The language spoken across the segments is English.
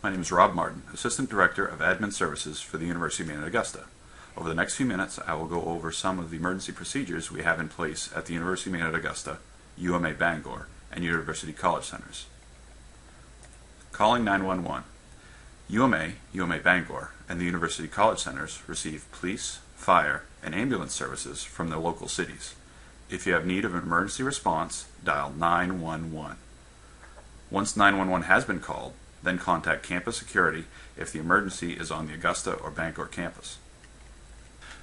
My name is Rob Martin, Assistant Director of Admin Services for the University of Maine at Augusta. Over the next few minutes, I will go over some of the emergency procedures we have in place at the University of Maine at Augusta, UMA Bangor, and University College Centers. Calling 911. UMA Bangor, and the University College Centers receive police, fire, and ambulance services from their local cities. If you have need of an emergency response, dial 911. Once 911 has been called, then contact campus security if the emergency is on the Augusta or Bangor campus.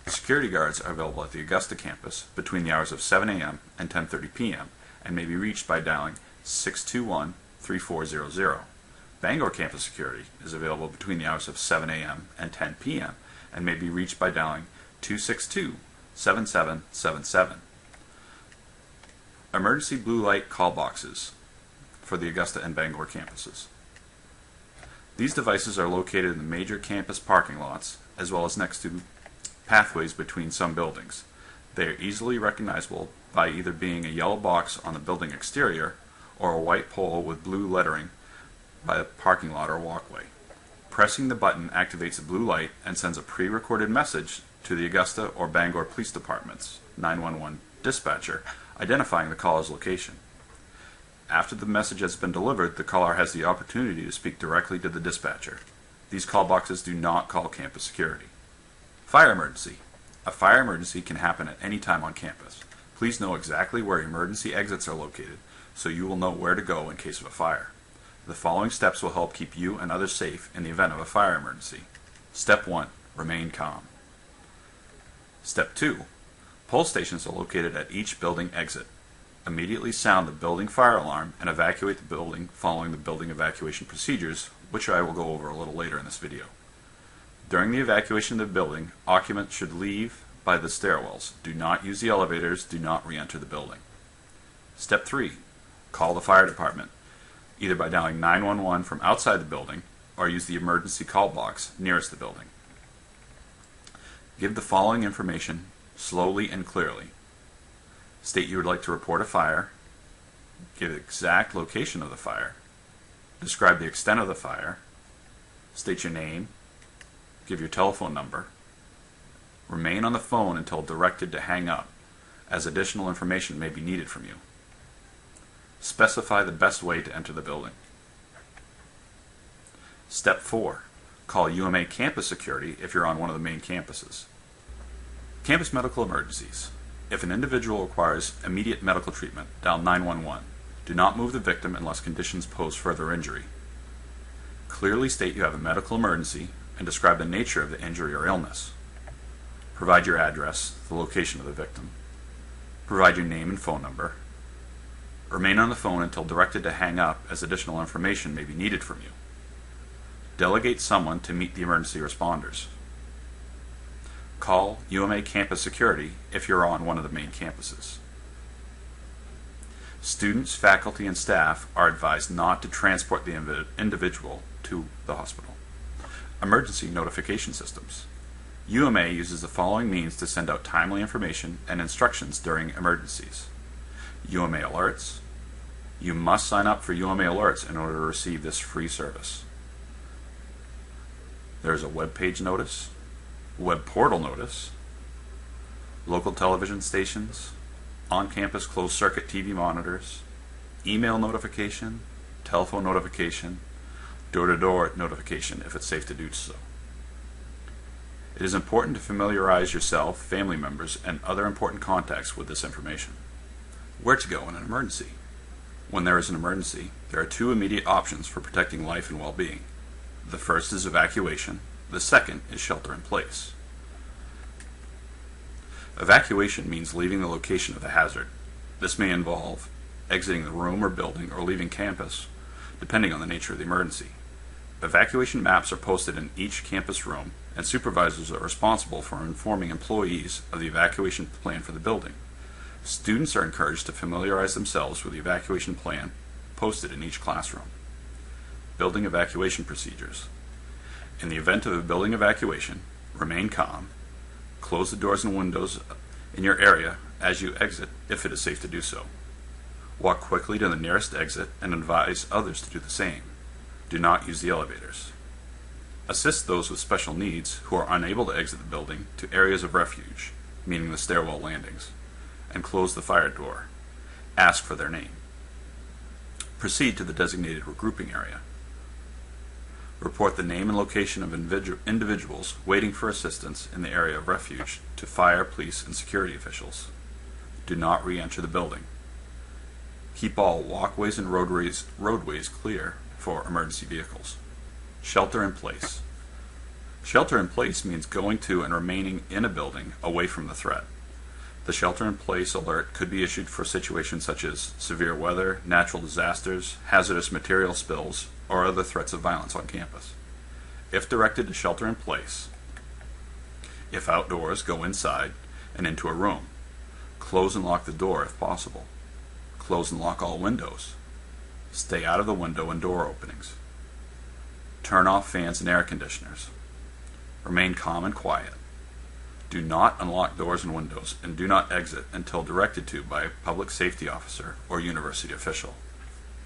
The security guards are available at the Augusta campus between the hours of 7 a.m. and 10:30 p.m. and may be reached by dialing 621-3400. Bangor campus security is available between the hours of 7 a.m. and 10 p.m. and may be reached by dialing 262-7777. Emergency blue light call boxes for the Augusta and Bangor campuses. These devices are located in the major campus parking lots, as well as next to pathways between some buildings. They are easily recognizable by either being a yellow box on the building exterior or a white pole with blue lettering by the parking lot or walkway. Pressing the button activates a blue light and sends a pre-recorded message to the Augusta or Bangor Police Department's 911 dispatcher identifying the caller's location. After the message has been delivered, the caller has the opportunity to speak directly to the dispatcher. These call boxes do not call campus security. Fire emergency. A fire emergency can happen at any time on campus. Please know exactly where emergency exits are located so you will know where to go in case of a fire. The following steps will help keep you and others safe in the event of a fire emergency. Step 1. Remain calm. Step 2. Pole stations are located at each building exit. Immediately sound the building fire alarm and evacuate the building following the building evacuation procedures, which I will go over a little later in this video. During the evacuation of the building, occupants should leave by the stairwells. Do not use the elevators. Do not re-enter the building. Step 3. Call the fire department, either by dialing 911 from outside the building or use the emergency call box nearest the building. Give the following information slowly and clearly. State you would like to report a fire. Give the exact location of the fire. Describe the extent of the fire. State your name. Give your telephone number. Remain on the phone until directed to hang up, as additional information may be needed from you. Specify the best way to enter the building. Step 4. Call UMA campus security if you're on one of the main campuses. Campus medical emergencies. If an individual requires immediate medical treatment, dial 911. Do not move the victim unless conditions pose further injury. Clearly state you have a medical emergency and describe the nature of the injury or illness. Provide your address, the location of the victim. Provide your name and phone number. Remain on the phone until directed to hang up, as additional information may be needed from you. Delegate someone to meet the emergency responders. Call UMA campus security if you're on one of the main campuses. Students, faculty, and staff are advised not to transport the individual to the hospital. Emergency notification systems. UMA uses the following means to send out timely information and instructions during emergencies. UMA alerts. You must sign up for UMA alerts in order to receive this free service. There's a web page notice, web portal notice, local television stations, on-campus closed-circuit TV monitors, email notification, telephone notification, door-to-door notification if it's safe to do so. It is important to familiarize yourself, family members, and other important contacts with this information. Where to go in an emergency. When there is an emergency, there are two immediate options for protecting life and well-being. The first is evacuation. The second is shelter in place. Evacuation means leaving the location of the hazard. This may involve exiting the room or building or leaving campus, depending on the nature of the emergency. Evacuation maps are posted in each campus room, and supervisors are responsible for informing employees of the evacuation plan for the building. Students are encouraged to familiarize themselves with the evacuation plan posted in each classroom. Building evacuation procedures. In the event of a building evacuation, remain calm. Close the doors and windows in your area as you exit if it is safe to do so. Walk quickly to the nearest exit and advise others to do the same. Do not use the elevators. Assist those with special needs who are unable to exit the building to areas of refuge, meaning the stairwell landings, and close the fire door. Ask for their name. Proceed to the designated regrouping area. Report the name and location of individuals waiting for assistance in the area of refuge to fire, police, and security officials. Do not re-enter the building. Keep all walkways and roadways clear for emergency vehicles. Shelter in place. Shelter in place means going to and remaining in a building away from the threat. The shelter in place alert could be issued for situations such as severe weather, natural disasters, hazardous material spills, or other threats of violence on campus. If directed to shelter in place, if outdoors, go inside and into a room. Close and lock the door if possible. Close and lock all windows. Stay out of the window and door openings. Turn off fans and air conditioners. Remain calm and quiet. Do not unlock doors and windows, and do not exit until directed to by a public safety officer or university official.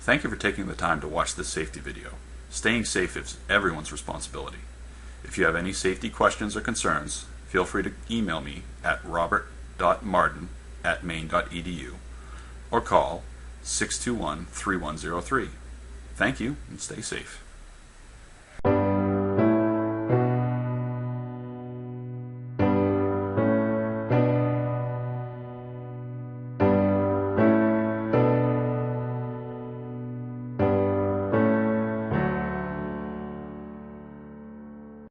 Thank you for taking the time to watch this safety video. Staying safe is everyone's responsibility. If you have any safety questions or concerns, feel free to email me at robert.martin@maine.edu or call 621-3103. Thank you, and stay safe.